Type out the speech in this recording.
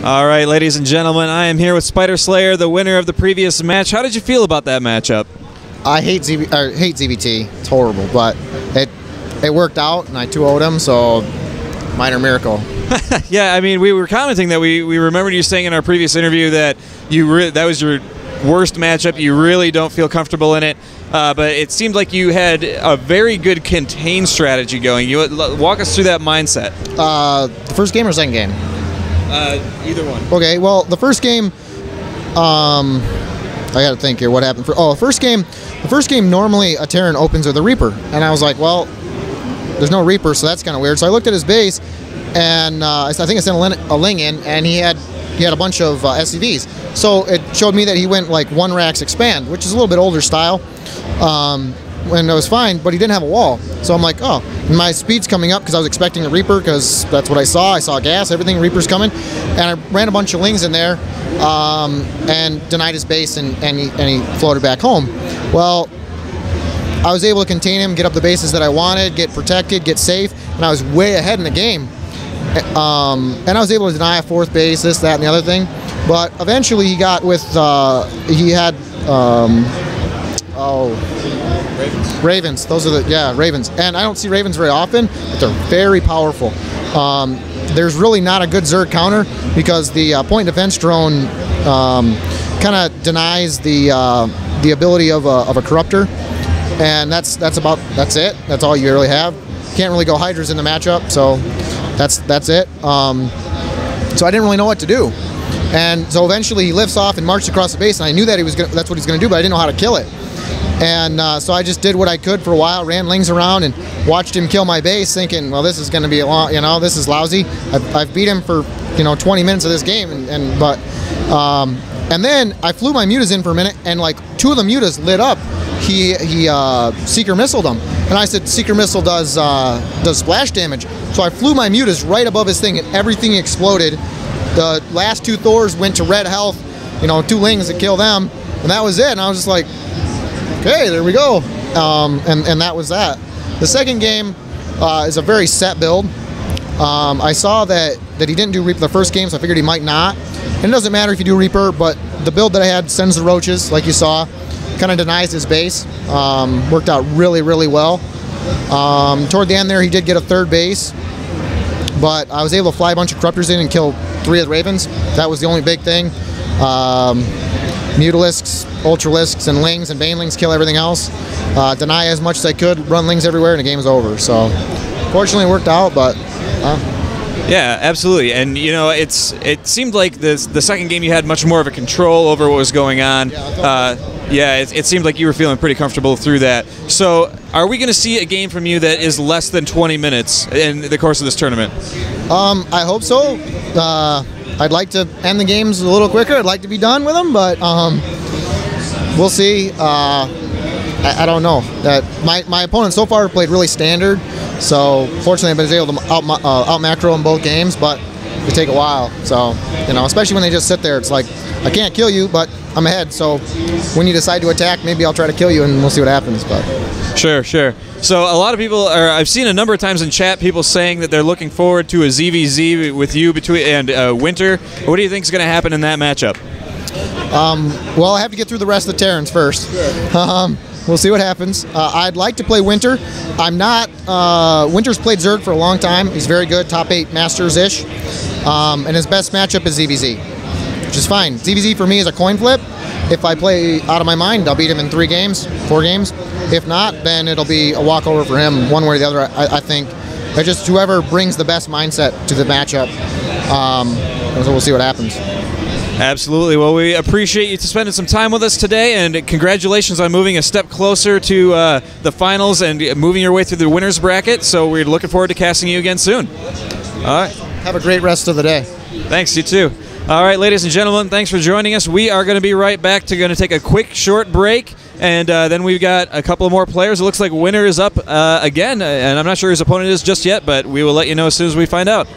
All right, ladies and gentlemen, I am here with Spiderslayer, the winner of the previous match. How did you feel about that matchup? I hate ZBT. It's horrible, but it worked out, and I 2-0'd him, so minor miracle. Yeah, I mean, we were commenting that we remembered you saying in our previous interview that that was your worst matchup. You really don't feel comfortable in it, but it seemed like you had a very good contain strategy going. Walk us through that mindset. The first game or second game? Either one. Okay, well, the first game, I got to think here what happened. The first game normally a Terran opens with a Reaper, and I was like, well, there's no Reaper, so that's kind of weird. So I looked at his base, and I think I sent a Ling in, and he had a bunch of SCVs. So it showed me that he went like 1 Rax expand, which is a little bit older style. And it was fine, but he didn't have a wall. So I'm like, oh, and my speed's coming up because I was expecting a Reaper because that's what I saw. I saw gas, everything, Reaper's coming. And I ran a bunch of Lings in there and denied his base, and he floated back home. Well, I was able to contain him, get up the bases that I wanted, get protected, get safe, and I was way ahead in the game. And I was able to deny a 4th base, this, that, and the other thing. But eventually he got with, he had, Ravens. Those are Ravens. And I don't see Ravens very often, but they're very powerful. There's really not a good Zerg counter because the point defense drone kind of denies the ability of a corruptor, and that's it. That's all you really have. Can't really go Hydras in the matchup, so that's it. So I didn't really know what to do, and so eventually he lifts off and marched across the base, and I knew that that's what he's going to do, but I didn't know how to kill it. And so I just did what I could for a while, ran Lings around and watched him kill my base, thinking, well, this is going to be a long, this is lousy. I've beat him for 20 minutes of this game, and then I flew my mutas in for a minute, and like 2 of the mutas lit up. He Seeker Missiled them, and I said Seeker Missile does splash damage. So I flew my mutas right above his thing, and everything exploded. The last 2 Thors went to red health, 2 Lings to kill them, and that was it. And I was just like, okay, there we go. And that was that. The second game is a very set build. I saw that he didn't do Reaper the first game, so I figured he might not. And it doesn't matter if you do Reaper, but the build that I had sends the roaches, like you saw, kind of denies his base. Worked out really, really well. Toward the end there, he did get a 3rd base, but I was able to fly a bunch of Corruptors in and kill 3 of the Ravens. That was the only big thing. Mutalisks, Ultralisks, and Lings and Banelings kill everything else. Deny as much as I could, run Lings everywhere, and the game was over. So, fortunately, it worked out, but... Yeah, absolutely. And, it seemed like the second game you had much more of a control over what was going on. It seemed like you were feeling pretty comfortable through that. So, are we going to see a game from you that is less than 20 minutes in the course of this tournament? I hope so. I'd like to end the games a little quicker. I'd like to be done with them, but we'll see. I don't know. That my opponent so far played really standard, so fortunately I've been able to out macro in both games, but it take a while. So especially when they just sit there, it's like I can't kill you, but I'm ahead. So when you decide to attack, maybe I'll try to kill you, and we'll see what happens. But sure. So a lot of people I've seen a number of times in chat people saying that they're looking forward to a ZVZ with you and Winter. What do you think is going to happen in that matchup? Well, I have to get through the rest of the Terrans first. We'll see what happens. I'd like to play Winter. I'm not. Winter's played Zerg for a long time. He's very good, top 8 Masters-ish. And his best matchup is ZVZ, which is fine. ZVZ for me is a coin flip. If I play out of my mind, I'll beat him in 4 games. If not, then it'll be a walkover for him, one way or the other, I think. It's just whoever brings the best mindset to the matchup. So we'll see what happens. Absolutely. Well, we appreciate you spending some time with us today, and congratulations on moving a step closer to the finals and moving your way through the winner's bracket. So we're looking forward to casting you again soon. All right. Have a great rest of the day. Thanks, you too. All right, ladies and gentlemen, thanks for joining us. We are going to be right back to take a quick, short break, and then we've got a couple of more players. It looks like Winner is up again, and I'm not sure who his opponent is just yet, but we will let you know as soon as we find out.